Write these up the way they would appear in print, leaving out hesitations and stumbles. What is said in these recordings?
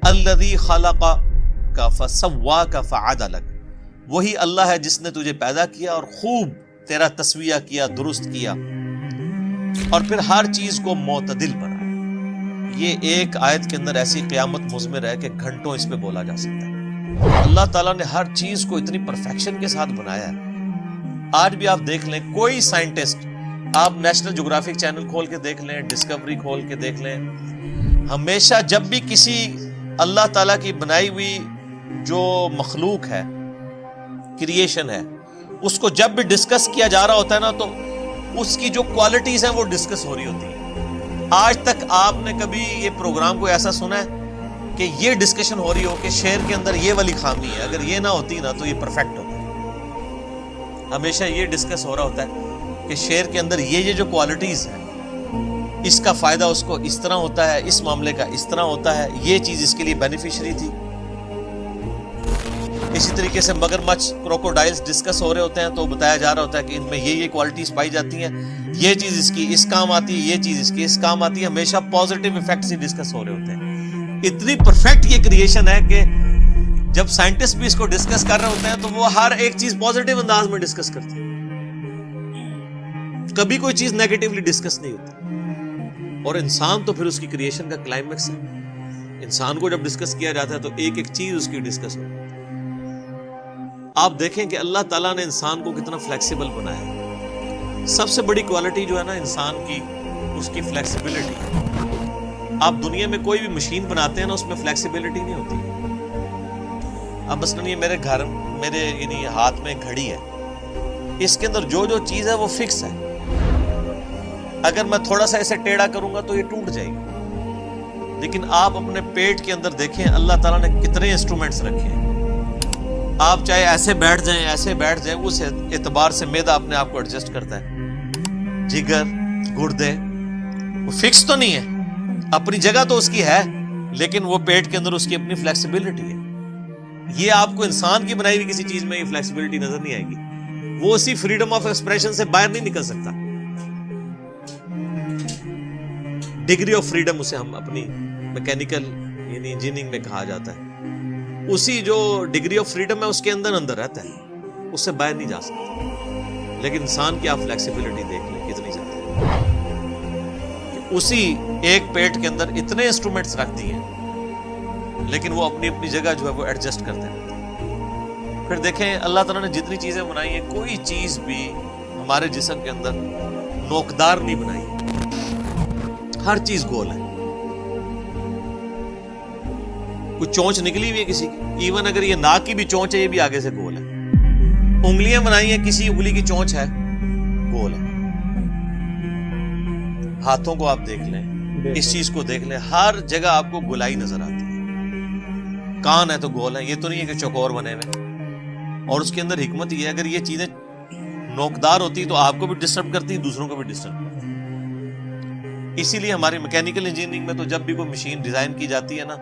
الذی خلقک فسواک فعدلک، وہی اللہ ہے جس نے تجھے پیدا کیا اور خوب تیرا تسویہ کیا، درست کیا، اور پھر ہر چیز کو معتدل بنایا۔ یہ ایک آیت کے اندر ایسی قیامت مضمر ہے کہ گھنٹوں اس پہ بولا جا سکتا ہے۔ اللہ تعالیٰ نے ہر چیز کو اتنی پرفیکشن کے ساتھ بنایا ہے۔ آج بھی آپ دیکھ لیں، کوئی سائنٹسٹ، آپ نیشنل جغرافک چینل کھول کے دیکھ لیں، ڈسکوری کھول کے دیکھ لیں، ہمیشہ جب بھی کسی اللہ تعالیٰ کی بنائی ہوئی جو مخلوق ہے، کریشن ہے، اس کو جب بھی ڈسکس کیا جا رہا ہوتا ہے نا، تو اس کی جو کوالٹیز ہیں وہ ڈسکس ہو رہی ہوتی ہیں۔ آج تک آپ نے کبھی یہ پروگرام کو ایسا سنا ہے کہ یہ ڈسکشن ہو رہی ہو کہ شعر کے اندر یہ والی خامی ہے، اگر یہ نہ ہوتی نا تو یہ پرفیکٹ ہوتا ہے؟ ہمیشہ یہ ڈسکس ہو رہا ہوتا ہے کہ شعر کے اندر یہ جو کوالٹیز ہیں، اس کا فائدہ اس کو اس طرح ہوتا ہے، اس معاملے کا اس طرح ہوتا ہے، یہ چیز اس کے لیے بینیفیشری تھی۔ اسی طریقے سے مگرمچھ، کروکوڈائلز ڈسکس ہو رہے ہوتے ہیں تو بتایا جا رہا ہوتا ہے کہ ان میں یہ کوالٹیز پائی جاتی ہیں، یہ چیز اس کی اس کام آتی ہے، یہ چیز اس کی اس کام آتی ہے۔ ہمیشہ پازیٹیو ایفیکٹس ہی ڈسکس ہو رہے ہوتے ہیں۔ اتنی پرفیکٹ یہ کریشن ہے کہ جب سائنٹسٹ بھی اس کو ڈسکس کر رہے ہوتے ہیں تو وہ ہر ایک چیز پازیٹیو انداز میں ڈسکس کرتے ہیں، کبھی کوئی چیز نیگیٹیولی ڈسکس نہیں ہوتی۔ اور انسان تو پھر اس کی کریشن کا کلائمیکس ہے۔ انسان کو جب ڈسکس کیا جاتا ہے تو ایک ایک چیز اس کی ڈسکس ہوتی ہے۔ آپ دیکھیں کہ اللہ تعالیٰ نے انسان کو کتنا فلیکسیبل بنایا ہے۔ سب سے بڑی کوالٹی جو ہے نا انسان کی، اس کی فلیکسیبلٹی۔ آپ دنیا میں کوئی بھی مشین بناتے ہیں نا، اس میں فلیکسیبلٹی نہیں ہوتی۔ اب مثلاً یہ میرے یعنی ہاتھ میں گھڑی ہے، اس کے اندر جو چیز ہے وہ فکس ہے۔ اگر میں تھوڑا سا اسے ٹیڑھا کروں گا تو یہ ٹوٹ جائے گی۔ لیکن آپ اپنے پیٹ کے اندر دیکھیں اللہ تعالیٰ نے کتنے انسٹرومنٹس رکھے ہیں۔ آپ چاہے ایسے بیٹھ جائیں، ایسے بیٹھ جائیں، اس اعتبار سے معدہ اپنے آپ کو ایڈجسٹ کرتا ہے۔ جگر، گردے، وہ فکس تو نہیں ہے، اپنی جگہ تو اس کی ہے، لیکن وہ پیٹ کے اندر اس کی اپنی فلیکسیبلٹی ہے۔ یہ آپ کو انسان کی بنائی ہوئی کسی چیز میں یہ فلیکسیبلٹی نظر نہیں آئے گی۔ وہ اسی فریڈم آف ایکسپریشن سے باہر نہیں نکل سکتا۔ ڈگری آف فریڈم اسے ہم اپنی میکینیکل یعنی انجینئرنگ میں کہا جاتا ہے۔ اسی جو ڈگری آف فریڈم ہے اس کے اندر رہتا ہے، اس سے باہر نہیں جا سکتا۔ لیکن انسان کی آپ فلیکسیبلٹی دیکھ لیں کتنی زیادہ ہے۔ اسی ایک پیٹ کے اندر اتنے انسٹرومنٹس رکھ دیے ہیں، لیکن وہ اپنی اپنی جگہ جو ہے وہ ایڈجسٹ کرتے ہیں۔ پھر دیکھیں اللہ تعالیٰ نے جتنی چیزیں بنائی ہیں، کوئی چیز بھی ہمارے جسم کے اندر نوکدار نہیں بنائی، ہر چیز گول ہے۔ کوئی چونچ نکلی ہوئی ہے کسی کی، ایون اگر یہ ناک کی بھی چونچ ہے یہ بھی آگے سے گول ہے۔ انگلیاں بنائی ہیں، کسی انگلی کی چونچ ہے، گول ہے۔ ہاتھوں کو آپ دیکھ لیں، اس چیز کو دیکھ لیں، ہر جگہ آپ کو گولائی نظر آتی ہے۔ کان ہے تو گول ہے، یہ تو نہیں ہے کہ چوکور بنے ہوئے۔ اور اس کے اندر حکمت یہ ہے، اگر یہ چیزیں نوکدار ہوتی تو آپ کو بھی ڈسٹرب کرتی، دوسروں کو بھی ڈسٹرب کرتی۔ اسی لیے ہماری میکینیکل انجینئرنگ میں تو جب بھی کوئی مشین ڈیزائن کی جاتی ہے نا،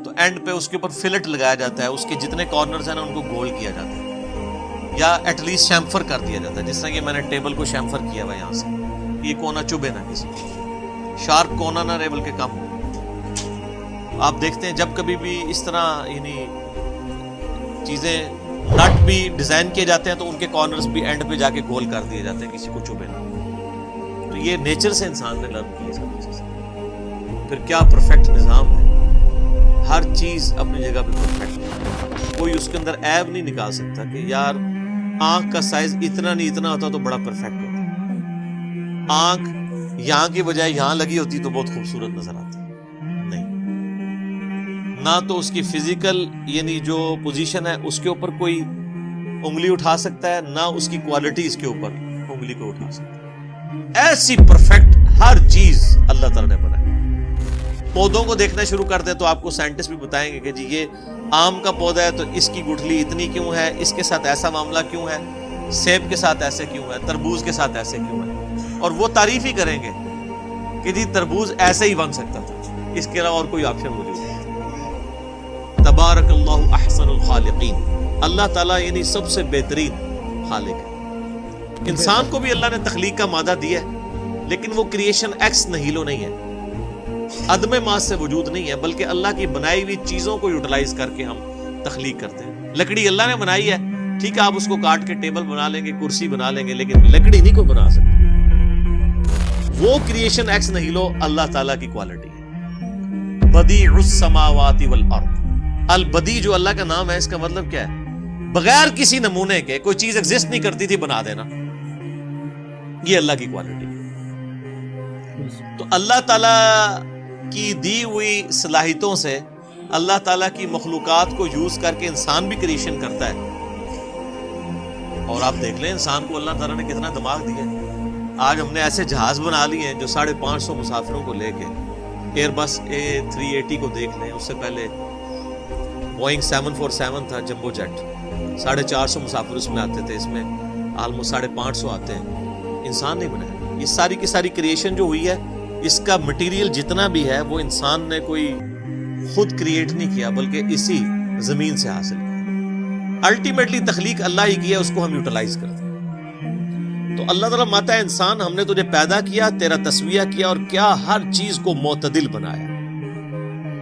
تو اینڈ پہ اس کے اوپر فلٹ لگایا جاتا ہے، اس کے جتنے کارنرز ہیں نا ان کو گول کیا جاتا ہے، یا ایٹ لیسٹ شیمفر کر دیا جاتا ہے۔ جس طرح کہ میں نے ٹیبل کو شیمفر کیا ہوا یہاں سے، یہ کونا چبھے نہ، کسی شارپ کونا نہ رہے بلکہ کم ہو۔ آپ دیکھتے ہیں جب کبھی بھی اس طرح یعنی چیزیں نٹ بھی ڈیزائن کیے جاتے ہیں تو ان کے کارنرز بھی اینڈ پہ جا کے گول کر دیے جاتے ہیں، کسی کو چبھے نہ۔ تو یہ نیچر سے انسان نے لرن کی سب چیزیں۔ پھر کیا پرفیکٹ نظام ہے، ہر چیز اپنی جگہ پہ پرفیکٹ ہے۔ کوئی اس کے اندر عیب نہیں نکال سکتا کہ یار آنکھ کا سائز اتنا نہیں، اتنا ہوتا تو بڑا پرفیکٹ ہوتا۔ آنکھ یہاں کی بجائے یہاں لگی ہوتی تو بہت خوبصورت نظر آتی، نہیں۔ نہ تو اس کی فزیکل یعنی جو پوزیشن ہے اس کے اوپر کوئی انگلی اٹھا سکتا ہے، نہ اس کی کوالٹی اس کے اوپر انگلی کو اٹھا سکتا ہے۔ ایسی پرفیکٹ ہر چیز اللہ تعالیٰ نے بنائی۔ پودوں کو دیکھنا شروع کر دیں تو آپ کو سائنٹسٹ بھی بتائیں گے کہ جی یہ آم کا پودا ہے تو اس کی گٹھلی اتنی کیوں ہے، اس کے ساتھ ایسا معاملہ کیوں ہے، سیب کے ساتھ ایسے کیوں ہے، تربوز کے ساتھ ایسے کیوں ہے، اور وہ تعریف ہی کریں گے کہ جی تربوز ایسے ہی بن سکتا تھا، اس کے علاوہ اور کوئی آپشن موجود نہیں۔ تبارک اللہ احسن الخالقین، اللہ تعالیٰ یعنی سب سے بہترین خالق ہے۔ انسان کو بھی اللہ نے تخلیق کا مادہ دیا ہے، لیکن وہ کریشن ایکس نہیلو نہیں ہے، عدم ماس سے وجود نہیں ہے، بلکہ اللہ کی بنائی ہوئی چیزوں کو یوٹیلائز کر کے ہم تخلیق کرتے ہیں۔ لکڑی اللہ نے بنائی ہے، ٹھیک ہے، آپ اس کو کاٹ کے ٹیبل بنا لیں گے، کرسی بنا لیں گے، لیکن لکڑی نہیں کوئی بنا سکتے۔ وہ کریشن ایکس نہیلو اللہ تعالیٰ کی کوالٹی ہے۔ بدیع السماوات والارض، البدیع جو اللہ کا نام ہے، اس کا مطلب کیا ہے؟ بغیر کسی نمونے کے کوئی چیز ایگزسٹ نہیں کرتی تھی، بنا دینا، یہ اللہ کی کوالٹی ہے۔ تو اللہ تعالیٰ کی دی ہوئی صلاحیتوں سے اللہ تعالیٰ کی مخلوقات کو یوز کر کے انسان بھی کریشن کرتا ہے۔ اور آپ دیکھ لیں انسان کو اللہ تعالیٰ نے کتنا دماغ دیا ہے۔ آج ہم نے ایسے جہاز بنا لیے ہیں جو 550 مسافروں کو لے کے، ایئر بس A380 کو دیکھ لیں، اس سے پہلے بوئنگ 747 تھا، جمبو جیٹ، 450 مسافر اس میں آتے تھے، اس میں آلموسٹ 550 آتے ہیں۔ انسان نہیں بنایا۔ یہ ساری کی ساری کریشن جو ہوئی ہے، اس کا مٹیریل جتنا بھی ہے وہ انسان نے کوئی خود کریٹ نہیں کیا، بلکہ اسی زمین سے حاصل کیا۔ الٹیمیٹلی تخلیق اللہ ہی کیا، اس کو ہم یوٹیلائز کرتے ہیں۔ تو اللہ تعالیٰ ماتا ہے انسان، ہم نے تجھے پیدا کیا، تیرا تسویہ کیا، اور کیا ہر چیز کو معتدل بنایا،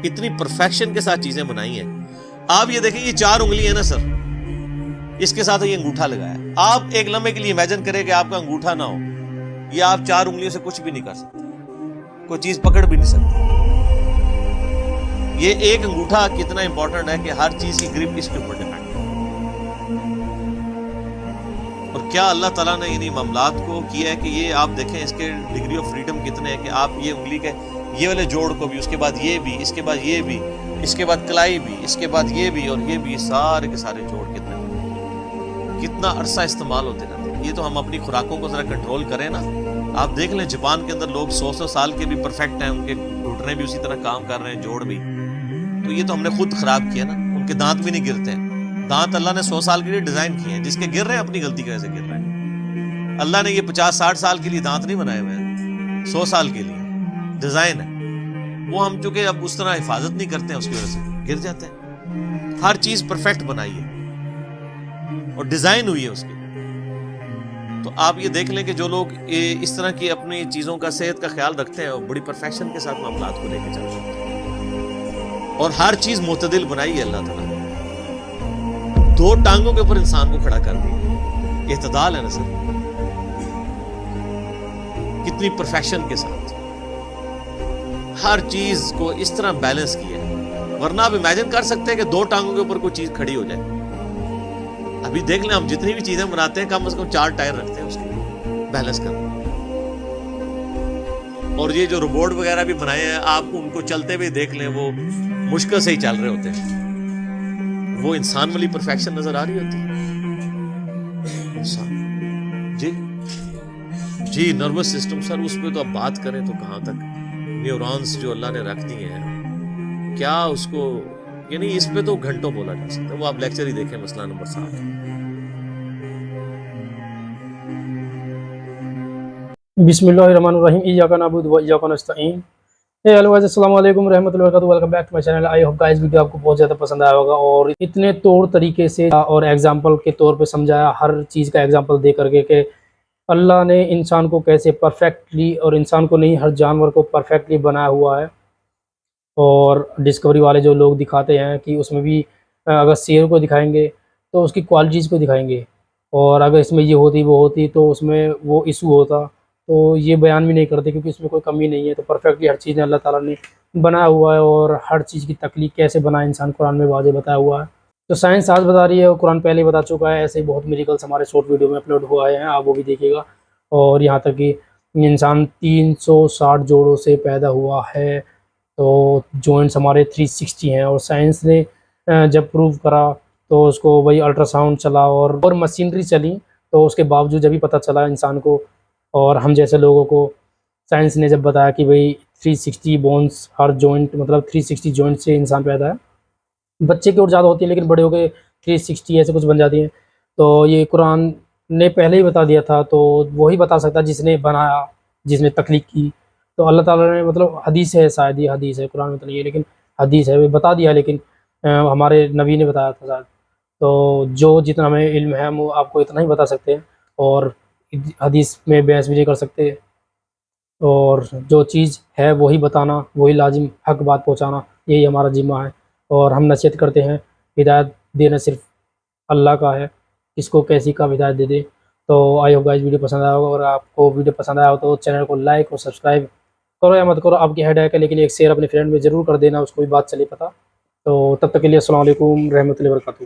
اتنی پرفیکشن کے ساتھ چیزیں بنائی ہیں۔ آپ یہ دیکھیں، یہ 4 انگلی ہے نا سر، اس کے ساتھ یہ انگوٹھا لگایا۔ آپ ایک لمحے کے لیے امیجن کریں کہ آپ کا انگوٹھا نہ ہو، یہ آپ 4 انگلیوں سے کچھ بھی نہیں کر سکتے، کوئی چیز پکڑ بھی نہیں سکتے۔ یہ ایک انگوٹھا کتنا امپورٹنٹ ہے کہ ہر چیز کی گرپ اس کے اوپر ڈیپینڈ ہے۔ اور کیا اللہ تعالیٰ نے انہی معاملات کو کیا ہے کہ یہ آپ دیکھیں اس کے ڈگری آف فریڈم کتنے ہیں، کہ آپ یہ انگلی کے یہ والے جوڑ کو بھی، اس کے بعد یہ بھی، اس کے بعد یہ بھی، اس کے بعد کلائی بھی، اس کے بعد یہ بھی اور یہ بھی، سارے کے سارے جوڑ کتنا عرصہ استعمال ہوتے رہتے ہیں۔ یہ تو ہم اپنی خوراکوں کو ذرا کنٹرول کریں نا۔ آپ دیکھ لیں جاپان کے اندر لوگ 100 سال کے بھی پرفیکٹ ہیں، ان کے گھٹنے بھی اسی طرح کام کر رہے ہیں، جوڑ بھی۔ تو یہ تو ہم نے خود خراب کیا نا، ان کے دانت بھی نہیں گرتے ہیں۔ دانت اللہ نے 100 سال کے لیے ڈیزائن کیے ہیں، جس کے گر رہے ہیں اپنی غلطی کی وجہ سے گر رہے ہیں۔ اللہ نے یہ 50-60 سال کے لیے دانت نہیں بنائے ہوئے ہیں، 100 سال کے لیے ڈیزائن ہے۔ وہ ہم چونکہ اب اس طرح حفاظت نہیں کرتے ہیں، اس کی وجہ سے گر جاتے ہیں۔ ہر چیز پرفیکٹ بنائی ہے اور ڈیزائن ہوئی ہے اس کی۔ تو آپ یہ دیکھ لیں کہ جو لوگ اس طرح کی اپنی چیزوں کا، صحت کا خیال رکھتے ہیں، وہ بڑی پرفیکشن کے ساتھ معاملات کو لے کے چلتے ہیں، اور ہر چیز معتدل بنائی ہے اللہ تعالیٰ نے۔ 2 ٹانگوں کے اوپر انسان کو کھڑا کر دیا، اعتدال ہے نا سر، کتنی پرفیکشن کے ساتھ ہر چیز کو اس طرح بیلنس کیا ہے۔ ورنہ آپ امیجن کر سکتے ہیں کہ 2 ٹانگوں کے اوپر کوئی چیز کھڑی ہو جائے؟ ابھی دیکھ لیں، ہم جتنی بھی چیزیں بناتے ہیں کم از کم 4 ٹائر رکھتے ہیں اس کے بیلنس کرنے۔ اور یہ جو روبوٹ وغیرہ بھی بنائے ہیں، آپ ان کو چلتے ہوئے دیکھ لیں، وہ مشکل سے ہی چل رہے ہوتے ہیں۔ وہ انسان والی پرفیکشن نظر آ رہی ہوتی ہے انسان۔ جی نروس سسٹم سر، اس پہ تو اب بات کریں تو کہاں تک، نیورونز جو اللہ نے رکھ دی ہیں، کیا اس کو، یعنی اس پہ تو گھنٹوں بولا جا سکتا ہے۔ وہ آپ لیکچر ہی دیکھیں، مسئلہ نمبر 7۔ بسم اللہ الرحمن الرحیم، ایاک نعبد و ایاک نستعین۔ ہیلو گائز، السلام علیکم ورحمۃ اللہ وبرکاتہ، welcome back to my channel. I hope guys video آپ کو بہت زیادہ پسند آیا ہوگا، اور اتنے طور طریقے سے اور ایگزامپل کے طور پہ سمجھایا، ہر چیز کا ایگزامپل دے کر کے، کہ اللہ نے انسان کو کیسے پرفیکٹلی، اور انسان کو نہیں ہر جانور کو پرفیکٹلی بنایا ہوا ہے۔ اور ڈسکوری والے جو لوگ دکھاتے ہیں کہ اس میں بھی اگر شیر کو دکھائیں گے تو اس کی کوالٹیز کو دکھائیں گے، اور اگر اس میں یہ ہوتی وہ ہوتی تو اس میں وہ ایشو ہوتا، تو یہ بیان بھی نہیں کرتے، کیونکہ اس میں کوئی کمی نہیں ہے۔ تو پرفیکٹلی ہر چیز اللہ تعالیٰ نے بنایا ہوا ہے، اور ہر چیز کی تخلیق کیسے بنائے انسان قرآن میں واضح بتایا ہوا ہے۔ تو سائنس آج بتا رہی ہے، اور قرآن پہلے بتا چکا ہے۔ ایسے ہی بہت میریکلس ہمارے شارٹ ویڈیو میں اپلوڈ ہوئے ہیں، آپ وہ بھی دیکھیے گا۔ اور یہاں تک کہ انسان 360 جوڑوں سے پیدا ہوا ہے، تو جوائنٹس ہمارے 360 ہیں، اور سائنس نے جب پروو کرا تو اس کو وہی الٹرا ساؤنڈ چلا اور مشینری چلی، تو اس کے باوجود جب بھی پتہ چلا انسان کو اور ہم جیسے لوگوں کو، سائنس نے جب بتایا کہ بھئی 360 بونس، ہر جوائنٹ مطلب 360 جوائنٹ سے انسان پیدا ہے۔ بچے کی اور زیادہ ہوتی ہے، لیکن بڑے ہو کے 360 ایسے کچھ بن جاتی ہیں۔ تو یہ قرآن نے پہلے ہی بتا دیا تھا، تو وہی بتا سکتا جس نے بنایا، جس نے تخلیق کی۔ تو اللہ تعالیٰ نے مطلب حدیث ہے، شاید یہ حدیث ہے، قرآن میں تو نہیں ہے لیکن حدیث ہے، وہ بتا دیا، لیکن ہمارے نبی نے بتایا تھا شاید۔ تو جو جتنا ہمیں علم ہے ہم آپ کو اتنا ہی بتا سکتے ہیں، اور حدیث میں بحث بھی نہیں کر سکتے۔ اور جو چیز ہے وہی بتانا، وہی لازم حق بات پہنچانا، یہی ہمارا ذمہ ہے۔ اور ہم نصیحت کرتے ہیں، ہدایت دینا صرف اللہ کا ہے، کس کو کیسی کا ہدایت دے دے۔ تو آئی ہوپ گائز ویڈیو پسند آیا ہوگا، اور آپ کو ویڈیو پسند آیا ہو تو چینل کو لائک اور سبسکرائب کرو یا مت کرو، آپ کی ہیڈ ہے، لیکن ایک شیئر اپنے فرینڈ میں ضرور کر دینا، اس کو بھی بات چلے پتہ۔ تو تب تک کے لیے السلام علیکم رحمۃ اللہ وبرکاتہ۔